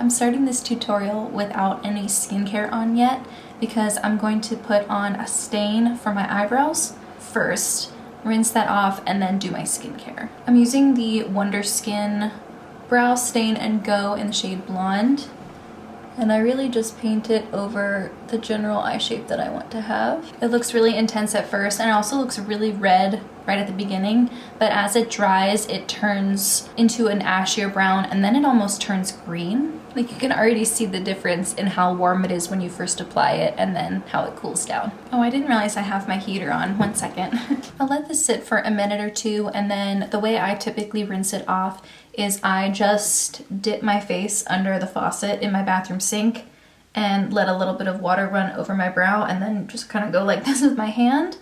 I'm starting this tutorial without any skincare on yet because I'm going to put on a stain for my eyebrows first, rinse that off, and then do my skincare. I'm using the Wonder Skin Brow Stain and Go in the shade Blonde, and I really just paint it over the general eye shape that I want to have. It looks really intense at first, and it also looks really red right at the beginning, but as it dries, it turns into an ashier brown, and then it almost turns green. Like, you can already see the difference in how warm it is when you first apply it and then how it cools down. Oh, I didn't realize I have my heater on. 1 second. I'll let this sit for a minute or two, and then the way I typically rinse it off is I just dip my face under the faucet in my bathroom sink and let a little bit of water run over my brow, and then just kind of go like this with my hand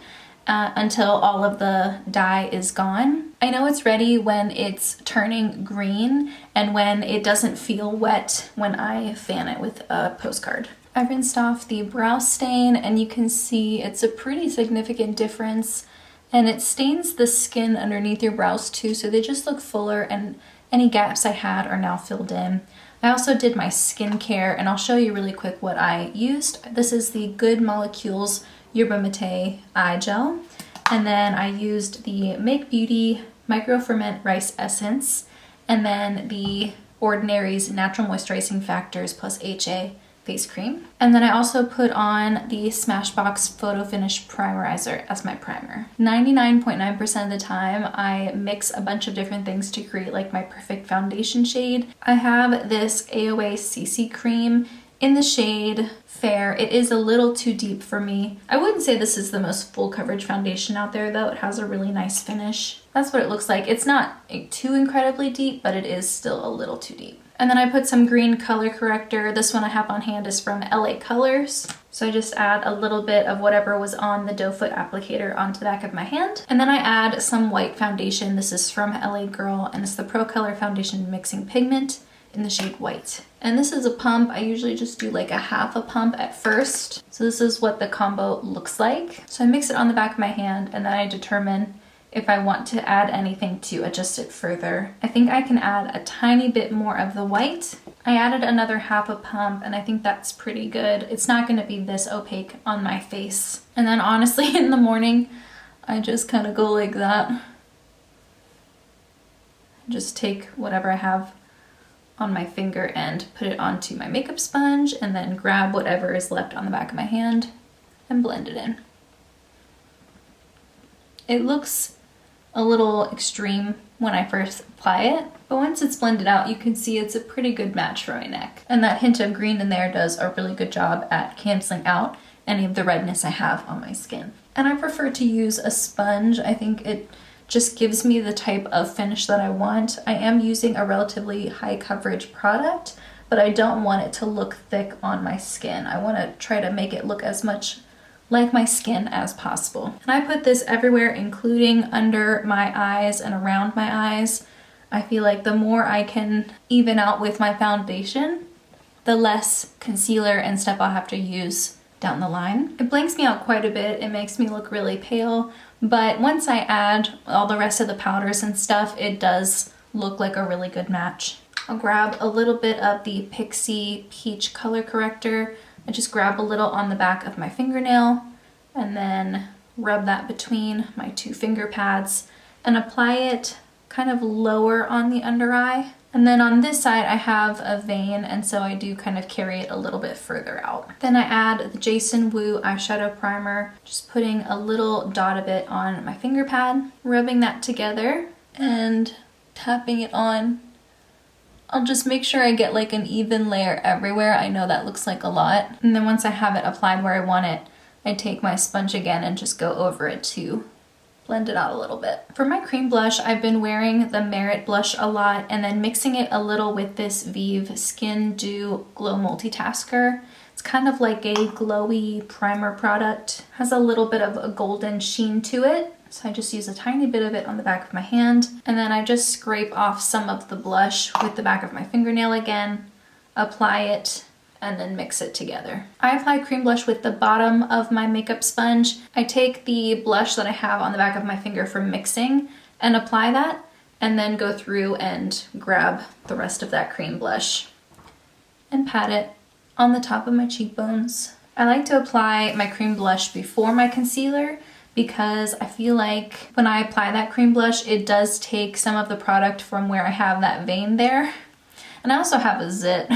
until all of the dye is gone. I know it's ready when it's turning green and when it doesn't feel wet when I fan it with a postcard. I rinsed off the brow stain, and you can see it's a pretty significant difference, and it stains the skin underneath your brows too, so they just look fuller, and any gaps I had are now filled in. I also did my skincare, and I'll show you really quick what I used. This is the Good Molecules Yerba Mate Eye Gel, and then I used the Make Beauty Micro Ferment Rice Essence, and then the Ordinary's Natural Moisturizing Factors plus HA face cream. And then I also put on the Smashbox Photo Finish Primerizer as my primer. 99.9% of the time, I mix a bunch of different things to create like my perfect foundation shade. I have this AOA CC cream in the shade Fair. It is a little too deep for me. I wouldn't say this is the most full coverage foundation out there though. It has a really nice finish. That's what it looks like. It's not too incredibly deep, but it is still a little too deep. And then I put some green color corrector. This one I have on hand is from LA Colors. So I just add a little bit of whatever was on the doe foot applicator onto the back of my hand. And then I add some white foundation. This is from LA Girl, and it's the Pro Color Foundation Mixing Pigment in the shade White. And this is a pump. I usually just do like a half a pump at first. So this is what the combo looks like. So I mix it on the back of my hand, and then I determine if I want to add anything to adjust it further. I think I can add a tiny bit more of the white. I added another half a pump, and I think that's pretty good. It's not gonna be this opaque on my face. And then honestly, in the morning, I just kind of go like that. Just take whatever I have on my finger and put it onto my makeup sponge, and then grab whatever is left on the back of my hand and blend it in. It looks a little extreme when I first apply it, but once it's blended out, you can see it's a pretty good match for my neck. And that hint of green in there does a really good job at canceling out any of the redness I have on my skin. And I prefer to use a sponge. I think it just gives me the type of finish that I want. I am using a relatively high coverage product, but I don't want it to look thick on my skin. I want to try to make it look as much like my skin as possible. And I put this everywhere, including under my eyes and around my eyes. I feel like the more I can even out with my foundation, the less concealer and stuff I'll have to use down the line. It blanks me out quite a bit. It makes me look really pale, but once I add all the rest of the powders and stuff, it does look like a really good match. I'll grab a little bit of the Pixie Peach color corrector. I just grab a little on the back of my fingernail and then rub that between my two finger pads and apply it kind of lower on the under eye. And then on this side I have a vein, and so I do kind of carry it a little bit further out. Then I add the Jason Wu eyeshadow primer, just putting a little dot of it on my finger pad, rubbing that together and tapping it on. I'll just make sure I get like an even layer everywhere. I know that looks like a lot. And then once I have it applied where I want it, I take my sponge again and just go over it to blend it out a little bit. For my cream blush, I've been wearing the Merit blush a lot and then mixing it a little with this Vive Skin Dew Glow Multitasker. It's kind of like a glowy primer product. Has a little bit of a golden sheen to it. So I just use a tiny bit of it on the back of my hand, and then I just scrape off some of the blush with the back of my fingernail again, apply it, and then mix it together. I apply cream blush with the bottom of my makeup sponge. I take the blush that I have on the back of my finger from mixing and apply that, and then go through and grab the rest of that cream blush and pat it on the top of my cheekbones. I like to apply my cream blush before my concealer because I feel like when I apply that cream blush, it does take some of the product from where I have that vein there. And I also have a zit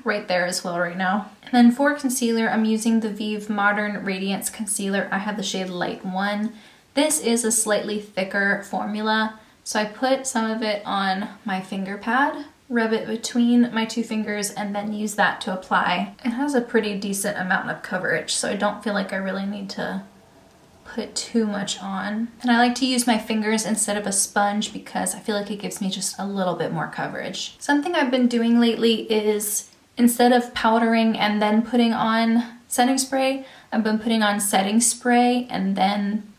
right there as well right now. And then for concealer, I'm using the Vive Modern Radiance Concealer. I have the shade Light 1. This is a slightly thicker formula, so I put some of it on my finger pad, rub it between my two fingers, and then use that to apply. It has a pretty decent amount of coverage, so I don't feel like I really need to put too much on. And I like to use my fingers instead of a sponge because I feel like it gives me just a little bit more coverage. Something I've been doing lately is instead of powdering and then putting on setting spray, I've been putting on setting spray and then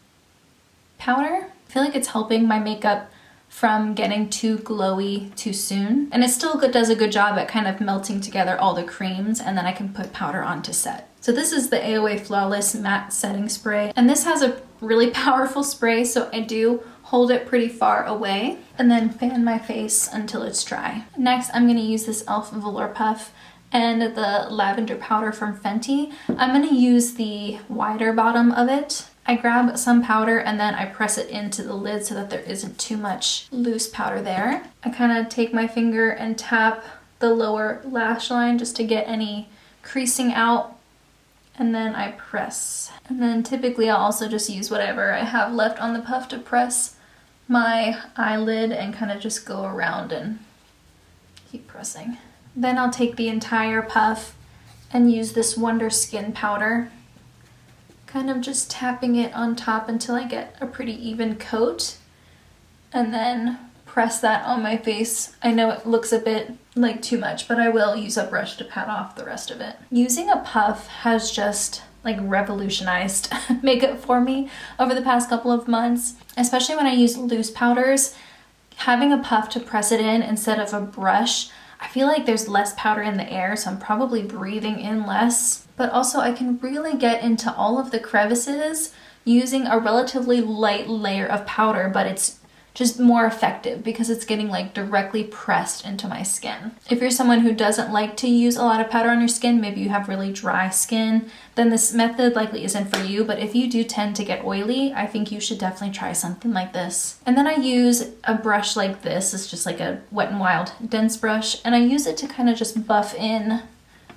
powder. I feel like it's helping my makeup from getting too glowy too soon. And it still does a good job at kind of melting together all the creams, and then I can put powder on to set. So this is the AOA Flawless Matte Setting Spray. And this has a really powerful spray, so I do hold it pretty far away and then fan my face until it's dry. Next, I'm gonna use this e.l.f. Velour Puff and the lavender powder from Fenty. I'm gonna use the wider bottom of it. I grab some powder and then I press it into the lid so that there isn't too much loose powder there. I kind of take my finger and tap the lower lash line just to get any creasing out, and then I press. And then typically I'll also just use whatever I have left on the puff to press my eyelid and kind of just go around and keep pressing. Then I'll take the entire puff and use this Wonder Skin powder, kind of just tapping it on top until I get a pretty even coat, and then press that on my face. I know it looks a bit like too much, but I will use a brush to pat off the rest of it. Using a puff has just like revolutionized makeup for me over the past couple of months, especially when I use loose powders. Having a puff to press it in instead of a brush, I feel like there's less powder in the air, so I'm probably breathing in less, but also I can really get into all of the crevices using a relatively light layer of powder, but it's just more effective because it's getting like directly pressed into my skin. If you're someone who doesn't like to use a lot of powder on your skin, maybe you have really dry skin, then this method likely isn't for you. But if you do tend to get oily, I think you should definitely try something like this. And then I use a brush like this. It's just like a Wet n Wild dense brush, and I use it to kind of just buff in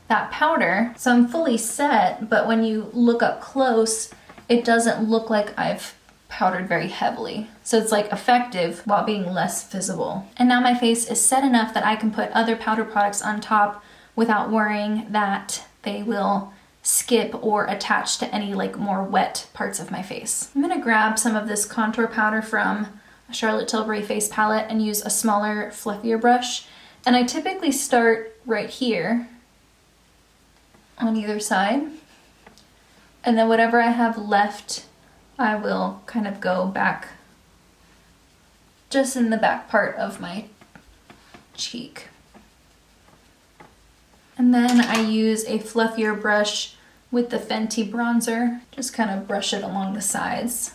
that powder. So I'm fully set, but when you look up close, it doesn't look like I've powdered very heavily. So it's like effective while being less visible. And now my face is set enough that I can put other powder products on top without worrying that they will skip or attach to any like more wet parts of my face. I'm gonna grab some of this contour powder from a Charlotte Tilbury face palette and use a smaller, fluffier brush. And I typically start right here on either side. And then whatever I have left, I will kind of go back just in the back part of my cheek. And then I use a fluffier brush with the Fenty bronzer, just kind of brush it along the sides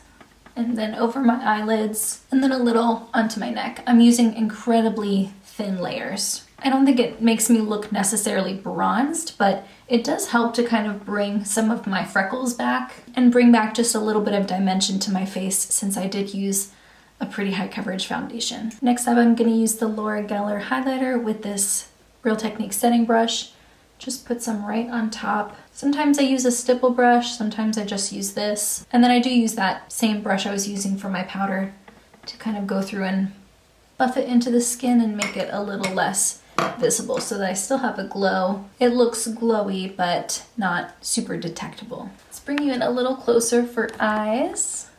and then over my eyelids and then a little onto my neck. I'm using incredibly thin layers. I don't think it makes me look necessarily bronzed, but it does help to kind of bring some of my freckles back and bring back just a little bit of dimension to my face since I did use a pretty high coverage foundation. Next up, I'm going to use the Laura Geller highlighter with this Real Technique setting brush. Just put some right on top. Sometimes I use a stipple brush, sometimes I just use this. And then I do use that same brush I was using for my powder to kind of go through and buff it into the skin and make it a little less visible so that I still have a glow. It looks glowy, but not super detectable. Let's bring you in a little closer for eyes.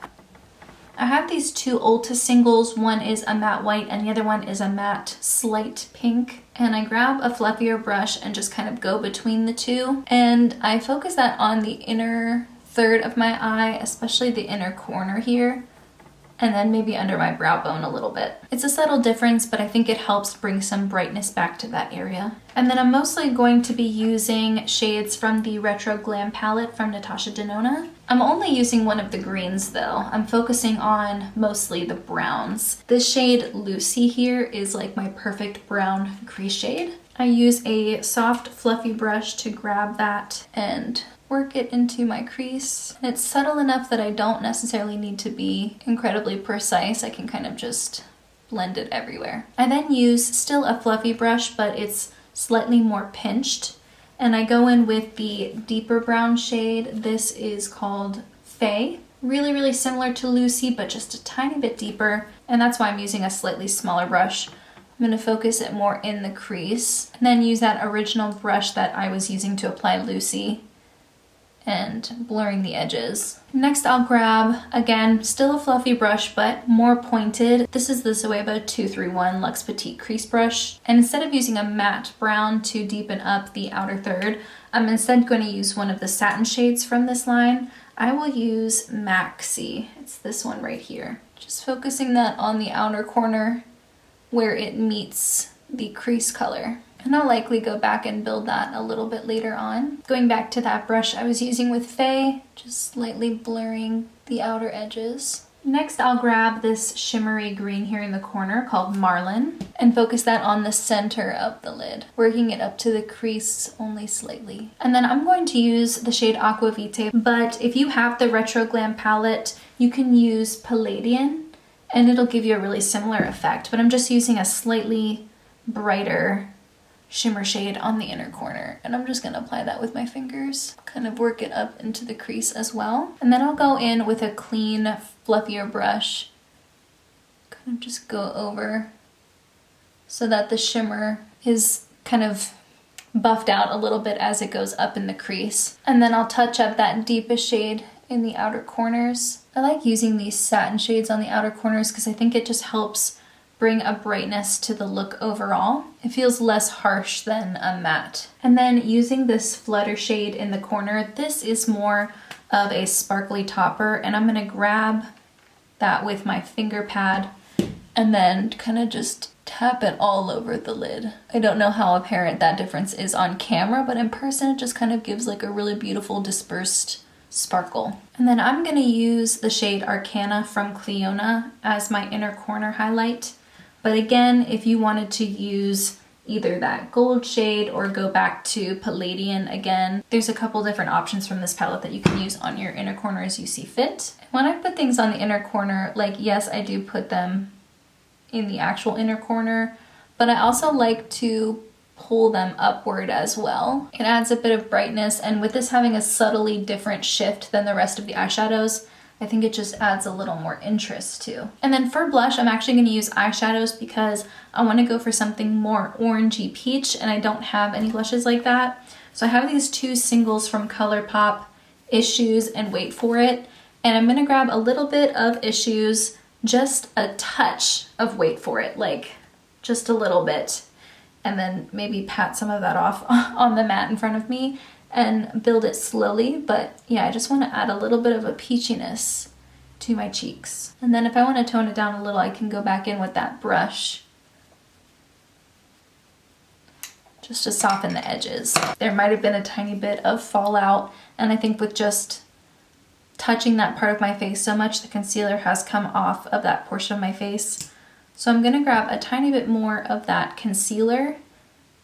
I have these two Ulta singles. One is a matte white and the other one is a matte slight pink. And I grab a fluffier brush and just kind of go between the two. And I focus that on the inner third of my eye, especially the inner corner here, and then maybe under my brow bone a little bit. It's a subtle difference, but I think it helps bring some brightness back to that area. And then I'm mostly going to be using shades from the Retro Glam palette from Natasha Denona. I'm only using one of the greens though. I'm focusing on mostly the browns. This shade Lucy here is like my perfect brown crease shade. I use a soft, fluffy brush to grab that and work it into my crease. And it's subtle enough that I don't necessarily need to be incredibly precise. I can kind of just blend it everywhere. I then use still a fluffy brush, but it's slightly more pinched. And I go in with the deeper brown shade. This is called Faye. Really, really similar to Lucy, but just a tiny bit deeper. And that's why I'm using a slightly smaller brush. I'm going to focus it more in the crease. And then use that original brush that I was using to apply Lucy and blurring the edges. Next I'll grab, again, still a fluffy brush, but more pointed. This is the Zoeva 231 Luxe Petite Crease Brush. And instead of using a matte brown to deepen up the outer third, I'm instead going to use one of the satin shades from this line. I will use Maxi. It's this one right here. Just focusing that on the outer corner where it meets the crease color. And I'll likely go back and build that a little bit later on. Going back to that brush I was using with Faye, just slightly blurring the outer edges. Next I'll grab this shimmery green here in the corner called Marlin and focus that on the center of the lid, working it up to the crease only slightly. And then I'm going to use the shade Aqua Vitae, but if you have the Retro Glam palette, you can use Palladian and it'll give you a really similar effect, but I'm just using a slightly brighter shimmer shade on the inner corner, and I'm just going to apply that with my fingers, kind of work it up into the crease as well. And then I'll go in with a clean, fluffier brush, kind of just go over so that the shimmer is kind of buffed out a little bit as it goes up in the crease. And then I'll touch up that deepest shade in the outer corners. I like using these satin shades on the outer corners because I think it just helps bring a brightness to the look overall. It feels less harsh than a matte. And then using this Flutter shade in the corner, this is more of a sparkly topper, and I'm gonna grab that with my finger pad and then kind of just tap it all over the lid. I don't know how apparent that difference is on camera, but in person it just kind of gives like a really beautiful dispersed sparkle. And then I'm gonna use the shade Arcana from Cleona as my inner corner highlight. But again, if you wanted to use either that gold shade or go back to Palladian again, there's a couple different options from this palette that you can use on your inner corner as you see fit. When I put things on the inner corner, like yes, I do put them in the actual inner corner, but I also like to pull them upward as well. It adds a bit of brightness, and with this having a subtly different shift than the rest of the eyeshadows, I think it just adds a little more interest too. And then for blush, I'm actually going to use eyeshadows because I want to go for something more orangey peach, and I don't have any blushes like that. So I have these two singles from ColourPop, Issues and Wait For It, and I'm going to grab a little bit of Issues, just a touch of Wait For It, like just a little bit, and then maybe pat some of that off on the mat in front of me and build it slowly. But yeah, I just want to add a little bit of a peachiness to my cheeks. And then if I want to tone it down a little, I can go back in with that brush just to soften the edges. There might have been a tiny bit of fallout, and I think with just touching that part of my face so much, the concealer has come off of that portion of my face. So I'm going to grab a tiny bit more of that concealer,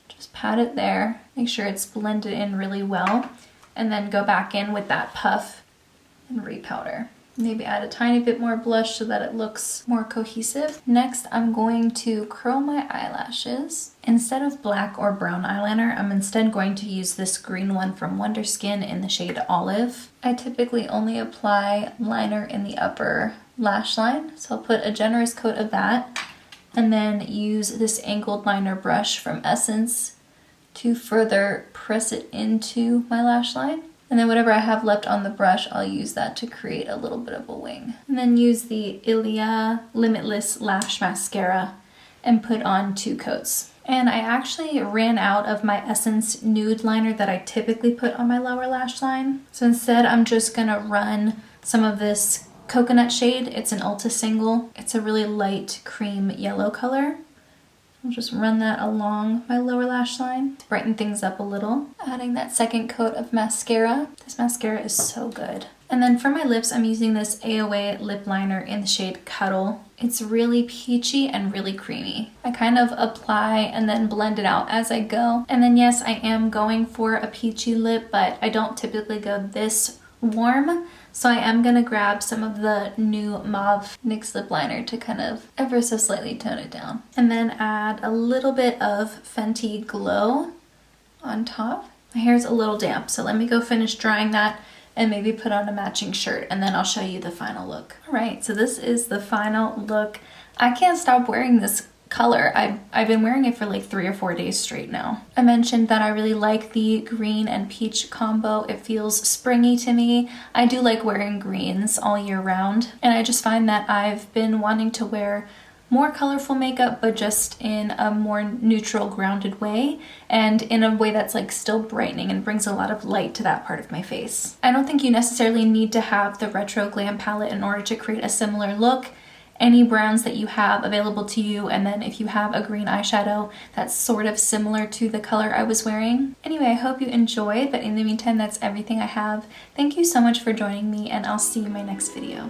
just pat it there, make sure it's blended in really well, and then go back in with that puff and repowder. Maybe add a tiny bit more blush so that it looks more cohesive. Next, I'm going to curl my eyelashes. Instead of black or brown eyeliner, I'm instead going to use this green one from Wonder Skin in the shade Olive. I typically only apply liner in the upper lash line, so I'll put a generous coat of that and then use this angled liner brush from Essence to further press it into my lash line. And then whatever I have left on the brush, I'll use that to create a little bit of a wing. And then use the Ilia Limitless Lash Mascara and put on 2 coats. And I actually ran out of my Essence nude liner that I typically put on my lower lash line. So instead, I'm just gonna run some of this coconut shade. It's an Ulta single. It's a really light cream yellow color. I'll just run that along my lower lash line to brighten things up a little. Adding that second coat of mascara. This mascara is so good. And then for my lips, I'm using this AOA lip liner in the shade Cuddle. It's really peachy and really creamy. I kind of apply and then blend it out as I go. And then yes, I am going for a peachy lip, but I don't typically go this warm. So I am gonna grab some of the new Mauve NYX lip liner to kind of ever so slightly tone it down. And then add a little bit of Fenty Glow on top. My hair's a little damp, so let me go finish drying that and maybe put on a matching shirt, and then I'll show you the final look. All right, so this is the final look. I can't stop wearing this color. I've been wearing it for like 3 or 4 days straight now. I mentioned that I really like the green and peach combo. It feels springy to me. I do like wearing greens all year round, and I just find that I've been wanting to wear more colorful makeup, but just in a more neutral, grounded way, and in a way that's like still brightening and brings a lot of light to that part of my face. I don't think you necessarily need to have the Retro Glam palette in order to create a similar look. Any browns that you have available to you, and then if you have a green eyeshadow that's sort of similar to the color I was wearing. Anyway, I hope you enjoyed, but in the meantime, that's everything I have. Thank you so much for joining me, and I'll see you in my next video.